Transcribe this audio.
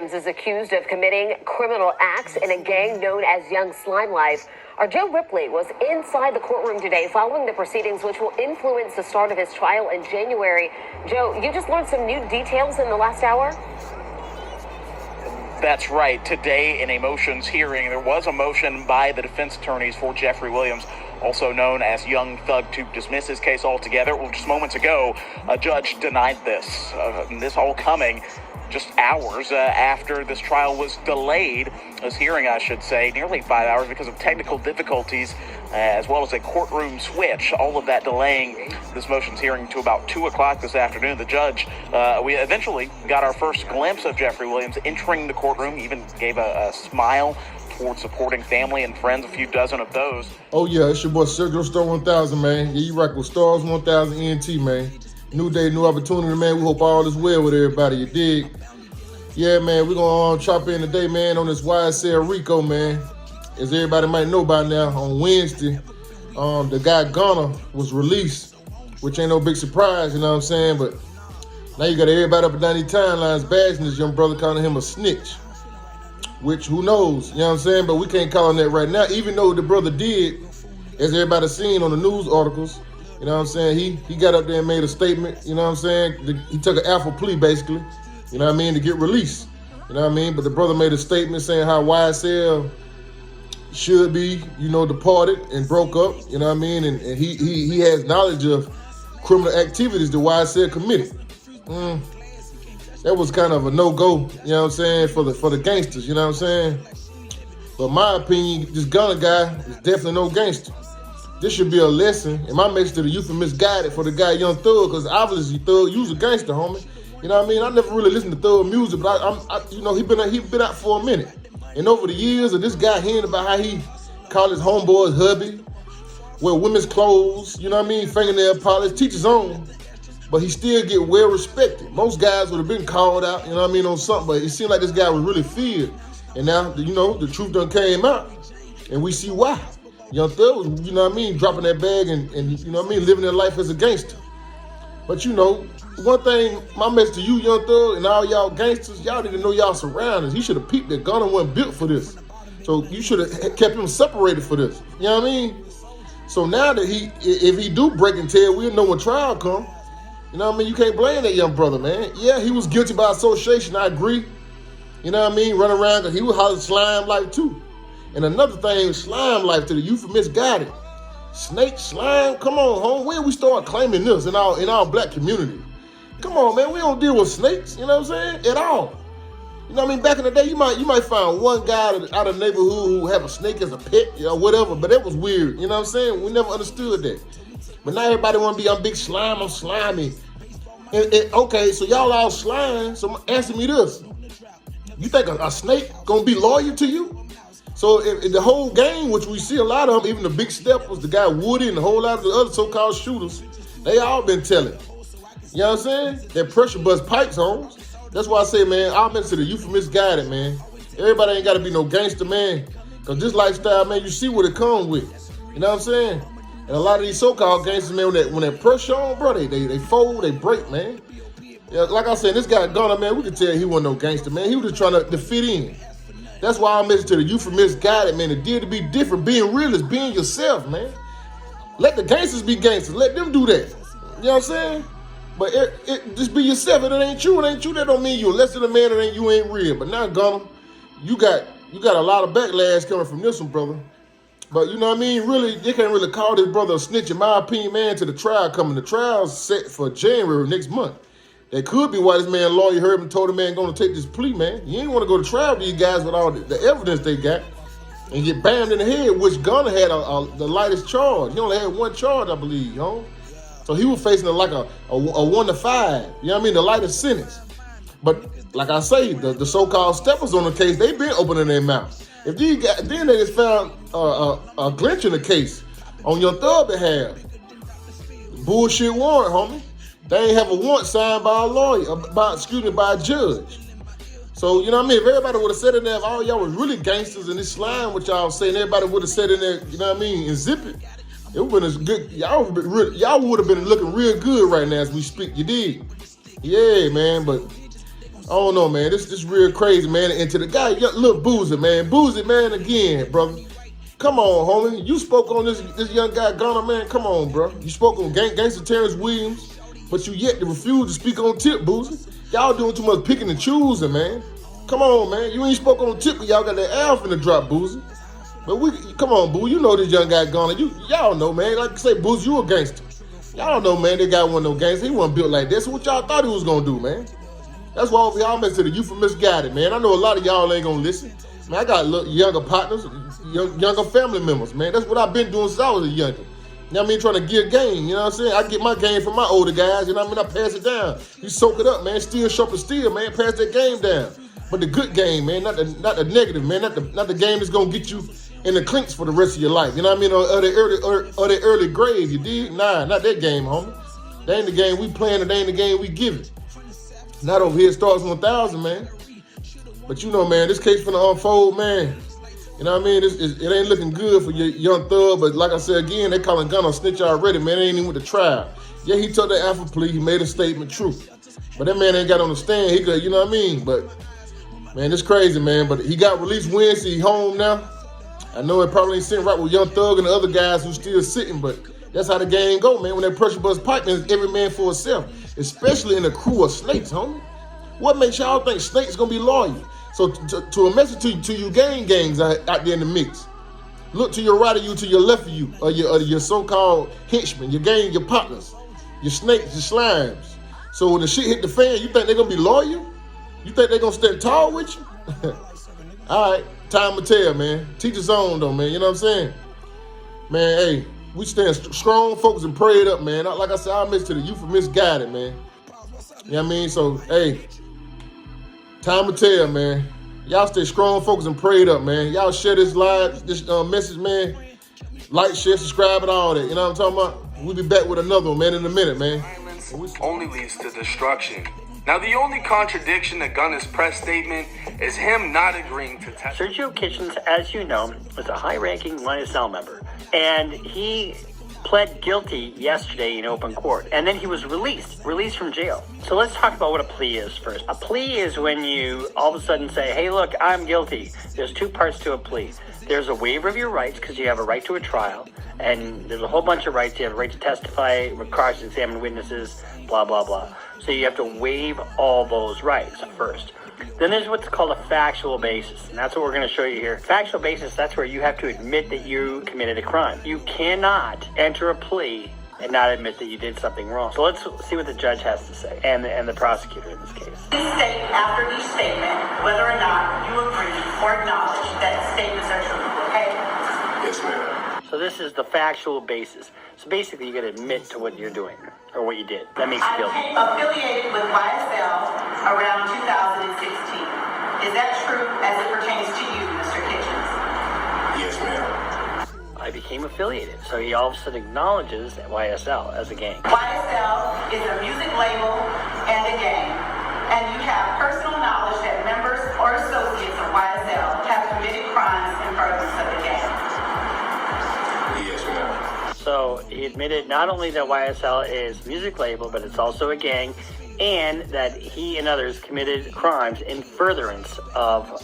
Williams is accused of committing criminal acts in a gang known as Young Slime Life. Our Joe Ripley was inside the courtroom today following the proceedings, which will influence the start of his trial in January. Joe, you just learned some new details in the last hour? That's right. Today, in a motions hearing, there was a motion by the defense attorneys for Jeffrey Williams, also known as Young Thug, to dismiss his case altogether. Well, just moments ago, a judge denied this. This all coming just hours after this trial was delayed, this hearing, I should say, nearly 5 hours because of technical difficulties, as well as a courtroom switch, all of that delaying this motions hearing to about 2 o'clock this afternoon. The judge, we eventually got our first glimpse of Jeffrey Williams entering the courtroom, even gave a smile towards supporting family and friends, a few dozen of those. Oh yeah, it's your boy Sergio Star 1000, man. Yeah, you rock with Stars 1000 ENT, man. New day, new opportunity, man. We hope all is well with everybody, you dig? Yeah, man, we're going to chop in today, man, on this YSL Rico, man. As everybody might know by now, on Wednesday, the guy Gunna was released, which ain't no big surprise, you know what I'm saying? But now you got everybody up and down these timelines bashing this young brother, calling him a snitch, which who knows, you know what I'm saying? But we can't call him that right now, even though the brother did, as everybody seen on the news articles, you know what I'm saying? He got up there and made a statement, you know what I'm saying? He took an alpha plea, basically, you know what I mean, to get released, you know what I mean? But the brother made a statement saying how YSL should be, you know, departed and broke up, you know what I mean? And he has knowledge of criminal activities that YSL committed. That was kind of a no-go, you know what I'm saying, for the gangsters, you know what I'm saying? But my opinion, this Gunna guy is definitely no gangster. This should be a lesson, and my message to the youth is misguided for the guy Young Thug, because obviously Thug, you was a gangster, homie. You know what I mean? I never really listened to Thug music, but I you know, he been out for a minute. And over the years of this guy hearing about how he called his homeboys hubby, wear women's clothes, you know what I mean, fingernail polish, teach his own, but he still get well respected. Most guys would have been called out, you know what I mean, on something, but it seemed like this guy was really feared. And now, you know, the truth done came out, and we see why. Young Thug was, you know what I mean, dropping that bag and you know what I mean, living their life as a gangster. But you know, one thing, my message to you, Young Thug, and all y'all gangsters, y'all need to know y'all surroundings. You should have peeped that Gunna wasn't built for this. So you should have kept him separated for this. You know what I mean? So now that if he do break and tell, we'll know when trial come. You know what I mean? You can't blame that young brother, man. Yeah, he was guilty by association, I agree. You know what I mean? Running around, because he was hollering slime life too. And another thing, slime life to the youth of misguided. Snake, slime, come on, home. When we start claiming this in our black community? Come on, man, we don't deal with snakes, you know what I'm saying? At all. You know what I mean? Back in the day, you might find one guy out of the neighborhood who have a snake as a pet, you know, whatever, but that was weird, you know what I'm saying? We never understood that. But now everybody want to be, I'm big slime, I'm slimy. And, okay, so y'all all slime, so answer me this. You think a snake gonna be loyal to you? So if the whole game, which we see a lot of them, even the big steppers, the guy Woody and a whole lot of the other so-called shooters, they all been telling. You know what I'm saying? That pressure bust pipes, Holmes. That's why I say, man, I'll mention to the youth misguided, man. Everybody ain't got to be no gangster, man. Because this lifestyle, man, you see what it comes with. You know what I'm saying? And a lot of these so-called gangsters, man, when that pressure on, bro, they fold, they break, man. Yeah, like I said, this guy Gunna, man, we could tell he wasn't no gangster, man. He was just trying to fit in. That's why I mentioned to the youth misguided, man. The deal to be different, being real is being yourself, man. Let the gangsters be gangsters. Let them do that. You know what I'm saying? But just be yourself. If it ain't you, that don't mean you're less than a man. You ain't real. But now, Gunna, you got a lot of backlash coming from this one, brother. But you know what I mean? Really, you can't really call this brother a snitch, in my opinion, man, to the trial coming. The trial's set for January next month. That could be why this man lawyer heard him told the man going to take this plea, man. You ain't want to go to trial with these guys with all the evidence they got and get bammed in the head, which Gunna had the lightest charge. He only had one charge, I believe, you know? So he was facing like a 1 to 5, you know what I mean, the lightest sentence. But like I say, the so-called steppers on the case, they been opening their mouth. If these guys, then they just found a glitch in the case on your Thug behalf. Bullshit warrant, homie. They ain't have a warrant signed by a lawyer, by a judge. So, you know what I mean? If everybody would have said in there, if all y'all was really gangsters in this slime, what y'all saying, everybody would have said in there, you know what I mean, and zip it. It would have been as good. Y'all would have been looking real good right now as we speak. You did. Yeah, man, but I don't know, man. This real crazy, man. And to the guy, little Boozy, man. Boozy, man, again, brother. Come on, homie. You spoke on this young guy, Gunna, man. Come on, bro. You spoke on Gangster Terrence Williams, but you yet to refuse to speak on Tip, Boozy. Y'all doing too much picking and choosing, man. Come on, man. You ain't spoke on Tip, but y'all got that Alf in the drop, Boozy. But come on, Boo. You know this young guy Gunna. Y'all know, man. Like I say, Boozy, you a gangster. Y'all know, man. They got one of no gangster. He wasn't built like this. So what y'all thought he was gonna do, man? That's why y'all mess to the youth misguided, man. I know a lot of y'all ain't gonna listen. Man, I got younger partners, younger family members, man. That's what I've been doing since I was a youngin'. You know what I mean? Trying to get game, you know what I'm saying? I get my game from my older guys, you know what I mean? I pass it down. You soak it up, man. Steel sharper steel, man. Pass that game down. But the good game, man, not the negative, man. Not the game that's gonna get you in the clinks for the rest of your life. You know what I mean? Or the early grave, you dig? Nah, not that game, homie. That ain't the game we playing, and that ain't the game we giving. Not over here, Stars 1000, man. But you know, man, this case finna unfold, man. You know what I mean? It ain't looking good for your young thug, but like I said again, they calling Gunna a snitch already, man. They ain't even with the trial. Yeah, he took the alpha plea, he made a statement true. But that man ain't got on the stand, he could, you know what I mean? But, man, it's crazy, man. But he got released Wednesday, he home now. I know it probably ain't sitting right with Young Thug and the other guys who still sitting, but that's how the game go, man. When that pressure bust pipe, man, it's every man for himself, especially in a crew of snakes, homie. What makes y'all think snakes gonna be loyal? So to a message to you gangs out there in the mix, look to your right of you, to your left of you, or your so-called henchmen, your gang, your partners, your snakes, your slimes. So when the shit hit the fan, you think they're gonna be loyal? You think they're gonna stand tall with you? All right, time will tell, man. Teach his own though, man. You know what I'm saying? Man, hey, we stand strong, focused, and prayed up, man. Like I said, I miss to the youth misguided, man. You know what I mean? So, hey, time will tell, man. Y'all stay strong, focused, and prayed up, man. Y'all share this live, this message, man. Like, share, subscribe, and all that. You know what I'm talking about? We'll be back with another one, man, in a minute, man. Violence only leads to destruction. Now, the only contradiction to Gunna's press statement is him not agreeing to testify. Sergio Kitchens, as you know, was a high-ranking YSL member, and he pled guilty yesterday in open court, and then he was released from jail. So let's talk about what a plea is first. A plea is when you all of a sudden say, hey, look, I'm guilty. There's two parts to a plea. There's a waiver of your rights because you have a right to a trial, and there's a whole bunch of rights. You have a right to testify, cross-examine witnesses, blah, blah, blah. So you have to waive all those rights first. Then there's what's called a factual basis, and that's what we're going to show you here. Factual basis, that's where you have to admit that you committed a crime. You cannot enter a plea and not admit that you did something wrong. So let's see what the judge has to say, and the prosecutor in this case. Please state after each statement whether or not you agree or acknowledge that statements are true, okay? Yes, ma'am. So this is the factual basis. So basically, you got to admit to what you're doing or what you did. That makes you I guilty. became affiliated with YSL around 2016. Is that true as it pertains to you, Mr. Kitchens? Yes, ma'am. I became affiliated. So he all of a sudden acknowledges YSL as a gang. YSL is a music label and a gang, and you have personal knowledge that members or associates of YSL have committed crimes in furtherance of the gang. Yes, ma'am. So he admitted not only that YSL is a music label, but it's also a gang, and that he and others committed crimes in furtherance of